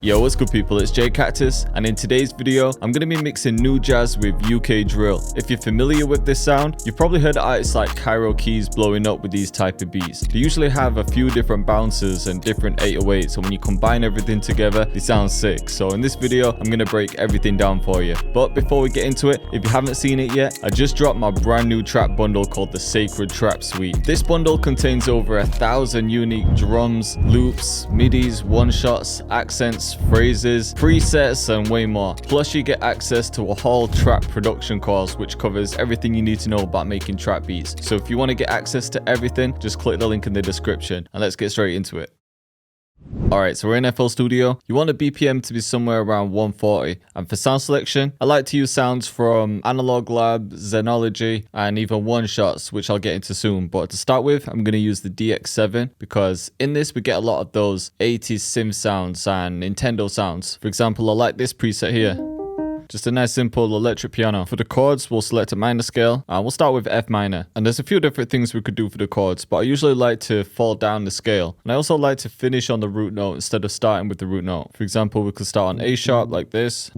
Yo, what's good people, it's Cactus, and in today's video, I'm going to be mixing new jazz with UK drill. If you're familiar with this sound, you've probably heard artists like Kairo Keyz blowing up with these type of beats. They usually have a few different bounces and different 808s, so when you combine everything together, they sound sick. So in this video, I'm going to break everything down for you. But before we get into it, if you haven't seen it yet, I just dropped my brand new trap bundle called the Sacred Trap Suite. This bundle contains over 1,000 unique drums, loops, midis, one-shots, accents, phrases, presets, and way more. Plus you get access to a whole trap production course which covers everything you need to know about making trap beats. So if you want to get access to everything, just click the link in the description and let's get straight into it. Alright, so we're in FL Studio. You want the BPM to be somewhere around 140. And for sound selection, I like to use sounds from Analog Lab, Xenology, and even one-shots, which I'll get into soon. But to start with, I'm going to use the DX7 because in this we get a lot of those 80s synth sounds and Nintendo sounds. For example, I like this preset here. Just a nice simple electric piano. For the chords, we'll select a minor scale and we'll start with F minor. And there's a few different things we could do for the chords, but I usually like to fall down the scale. And I also like to finish on the root note instead of starting with the root note. For example, we could start on A sharp like this.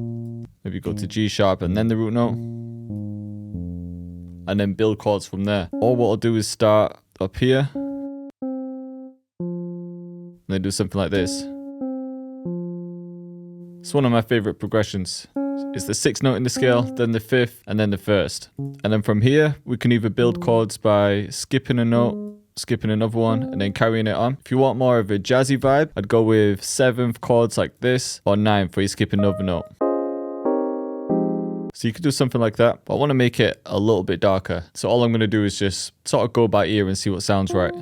Maybe go to G sharp and then the root note. And then build chords from there. Or what I'll do is start up here. And then do something like this. It's one of my favorite progressions. It's the 6th note in the scale, then the 5th, and then the 1st. And then from here, we can either build chords by skipping a note, skipping another one, and then carrying it on. If you want more of a jazzy vibe, I'd go with 7th chords like this, or 9th where you skip another note. So you could do something like that, but I want to make it a little bit darker. So all I'm going to do is just sort of go by ear and see what sounds right.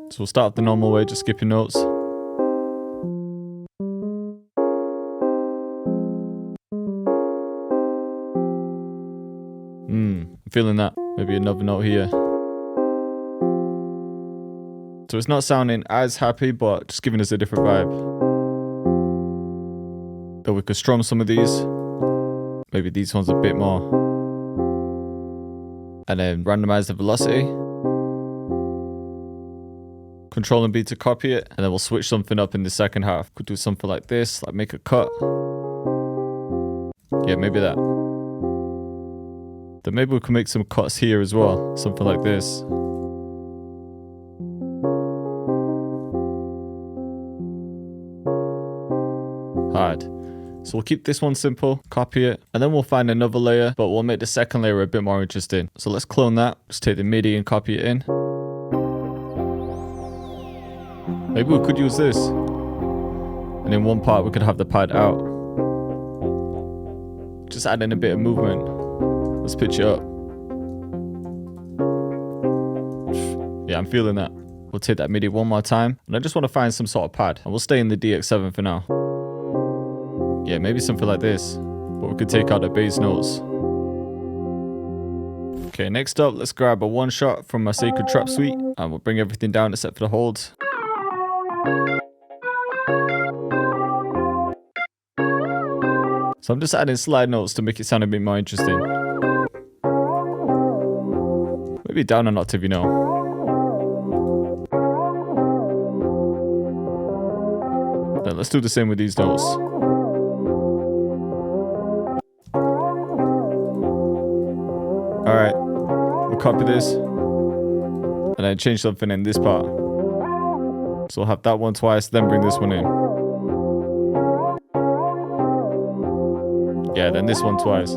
So we'll start the normal way, just skipping notes. I'm feeling that. Maybe another note here. So it's not sounding as happy, but just giving us a different vibe. Then we could strum some of these. Maybe these ones a bit more. And then randomize the velocity. Control and B to copy it, and then we'll switch something up in the second half. Could do something like this, like make a cut. Yeah, maybe that. Then maybe we can make some cuts here as well, something like this. Hard. So we'll keep this one simple, copy it, and then we'll find another layer, but we'll make the second layer a bit more interesting. So let's clone that, just take the MIDI and copy it in. Maybe we could use this. And in one part we could have the pad out. Just add in a bit of movement. Let's pitch it up. Yeah, I'm feeling that. We'll take that MIDI one more time. And I just want to find some sort of pad. And we'll stay in the DX7 for now. Yeah, maybe something like this. But we could take out the bass notes. Okay, next up, let's grab a one shot from my Sacred Trap Suite. And we'll bring everything down except for the holds. So I'm just adding slide notes to make it sound a bit more interesting. Maybe down an octave, you know. Then let's do the same with these notes. Alright, we'll copy this. And then change something in this part. So we'll have that one twice, then bring this one in. Yeah, then this one twice.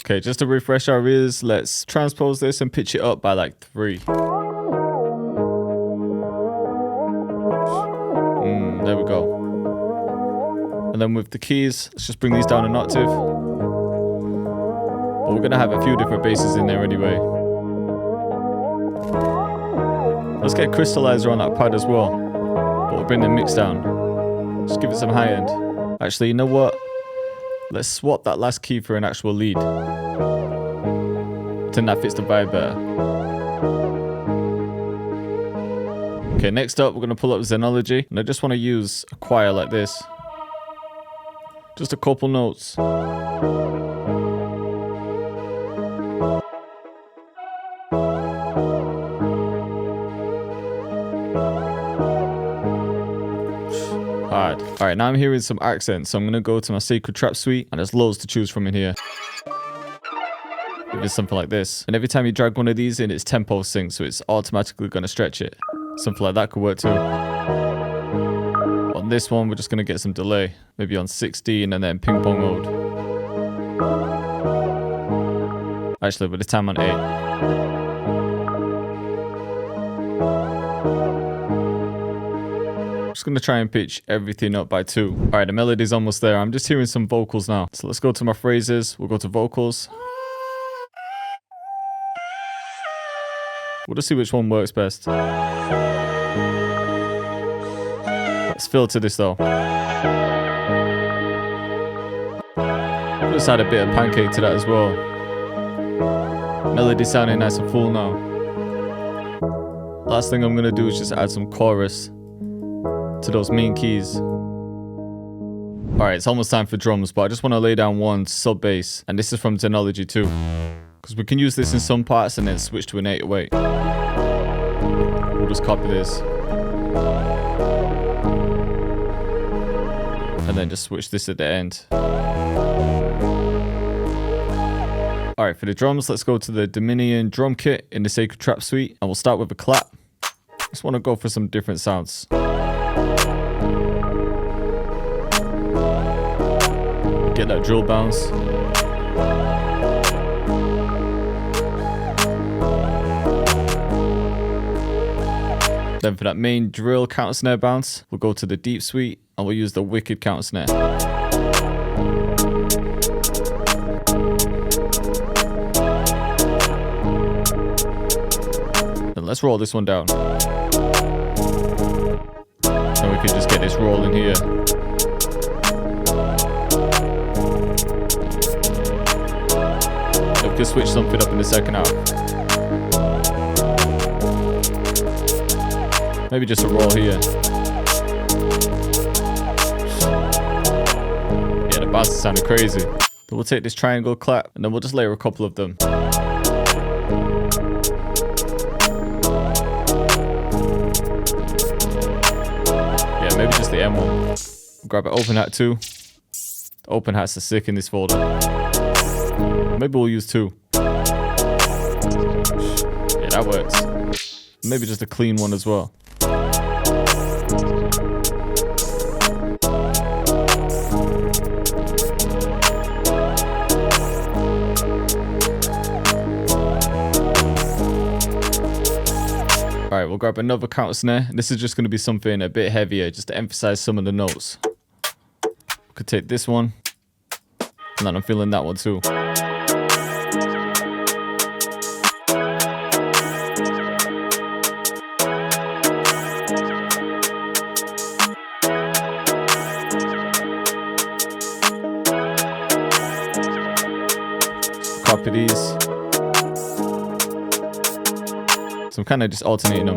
Okay, just to refresh our ears, let's transpose this and pitch it up by like 3. There we go. And then with the keys, let's just bring these down an octave. But we're gonna have a few different basses in there anyway. Let's get crystallizer on that pad as well. But we'll bring the mix down. Just give it some high end. Actually, you know what? Let's swap that last key for an actual lead. I think that fits the vibe better. Okay, next up, we're going to pull up Xenology. And I just want to use a choir like this. Just a couple notes. Alright, now I'm hearing some accents, so I'm going to go to my Sacred Trap suite, and there's loads to choose from in here. If it's something like this, and every time you drag one of these in, it's tempo sync, so it's automatically going to stretch it. Something like that could work too. On this one, we're just going to get some delay, maybe on 16 and then ping pong mode. Actually, with the time on 8. Just going to try and pitch everything up by 2. Alright, the melody's almost there. I'm just hearing some vocals now. So let's go to my phrases. We'll go to vocals. We'll just see which one works best. Let's filter this though. Just add a bit of pancake to that as well. Melody sounding nice and full now. Last thing I'm going to do is just add some chorus to those main keys. Alright, it's almost time for drums, but I just want to lay down one sub bass, and this is from Technology too, because we can use this in some parts and then switch to an 808. We'll just copy this and then just switch this at the end. Alright, for the drums, let's go to the Dominion drum kit in the Sacred Trap suite, and we'll start with a clap. Just want to go for some different sounds. Get that drill bounce. Then for that main drill counter snare bounce, we'll go to the deep suite and we'll use the wicked counter snare. Then let's roll this one down. And we can just get this rolling here. We can switch something up in the second half. Maybe just a roll here. Yeah, the bounce sounded crazy. Then we'll take this triangle clap and then we'll just layer a couple of them. Yeah, maybe just the M1. Grab an open hat too. The open hats are sick in this folder. Maybe we'll use 2. Yeah, that works. Maybe just a clean one as well. Alright, we'll grab another counter snare. This is just going to be something a bit heavier, just to emphasize some of the notes. We could take this one, and then I'm feeling that one too. Copy these. So I'm kind of just alternating them.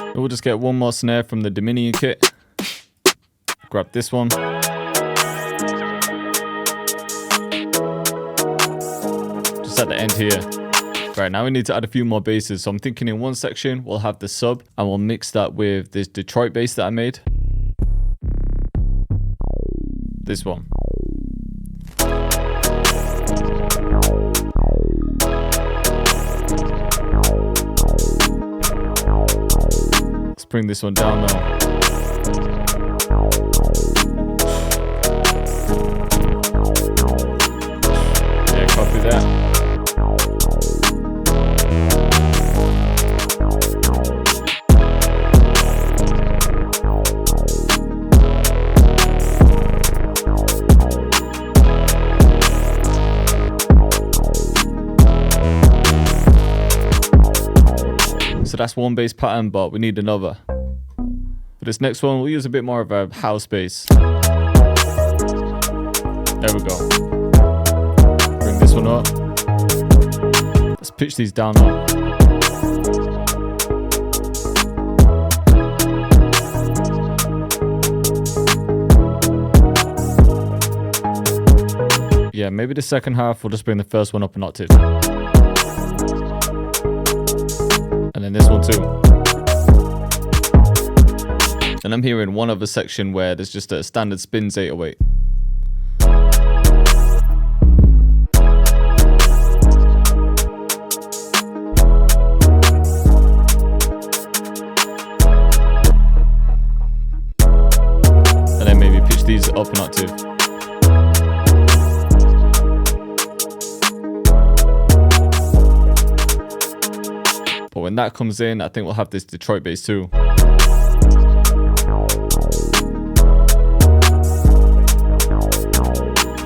And we'll just get one more snare from the Dominion kit. Grab this one. Just at the end here. Right, now we need to add a few more basses. So I'm thinking in one section, we'll have the sub and we'll mix that with this Detroit bass that I made. This one. Let's bring this one down now. Yeah, copy that. So that's one bass pattern, but we need another. For this next one, we'll use a bit more of a house bass. There we go. Bring this one up. Let's pitch these down now. Yeah, Yeah, maybe the second half we'll just bring the first one up an octave. And then this one too. And I'm hearing one other section where there's just a standard spins 808. And then maybe pitch these up an octave. But when that comes in, I think we'll have this Detroit bass too.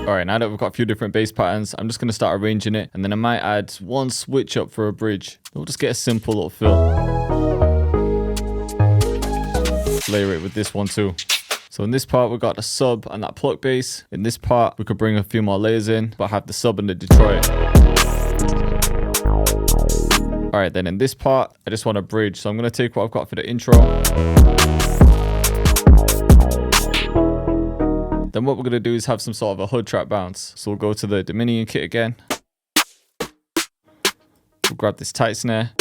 Alright, now that we've got a few different bass patterns, I'm just going to start arranging it, and then I might add one switch up for a bridge. We'll just get a simple little fill. Layer it with this one too. So in this part, we've got the sub and that pluck bass. In this part, we could bring a few more layers in, but have the sub and the Detroit. Alright, then in this part, I just want a bridge. So I'm going to take what I've got for the intro. Then what we're going to do is have some sort of a hood trap bounce. So we'll go to the Dominion kit again. We'll grab this tight snare.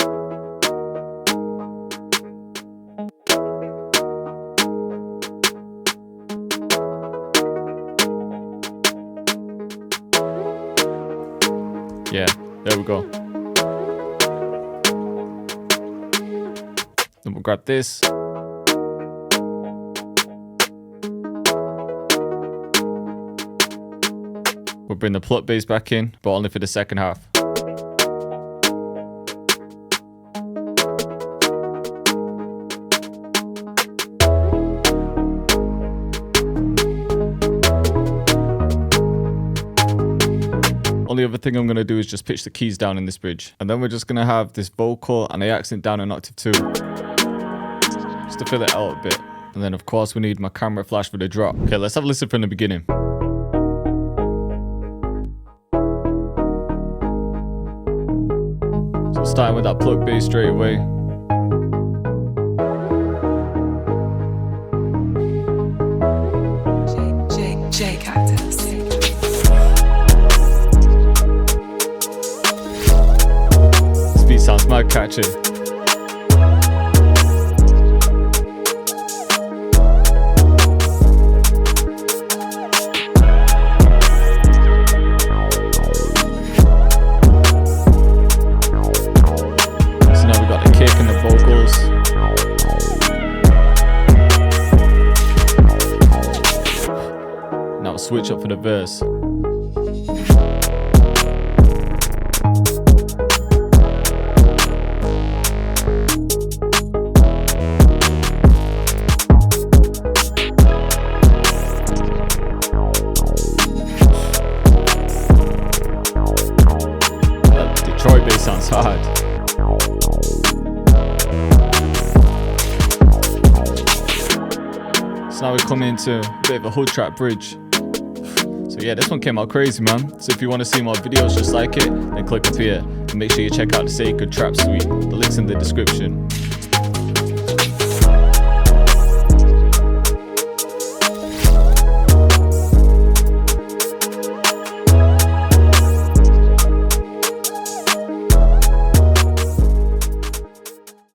Yeah, there we go. Then we'll grab this. We'll bring the pluck bass back in, but only for the second half. Only other thing I'm going to do is just pitch the keys down in this bridge. And then we're just going to have this vocal and the accent down an octave too. Just to fill it out a bit. And then of course we need my camera flash for the drop. Okay, let's have a listen from the beginning. So starting with that pluck bass straight away. Cactus. This beat sounds mad catchy. Switch up for the verse. That Detroit bass sounds hard. So now we come into a bit of a hood trap bridge. So yeah, this one came out crazy, man. So if you want to see more videos just like it, then click up here. And make sure you check out the Sacred Trap Suite. The link's in the description.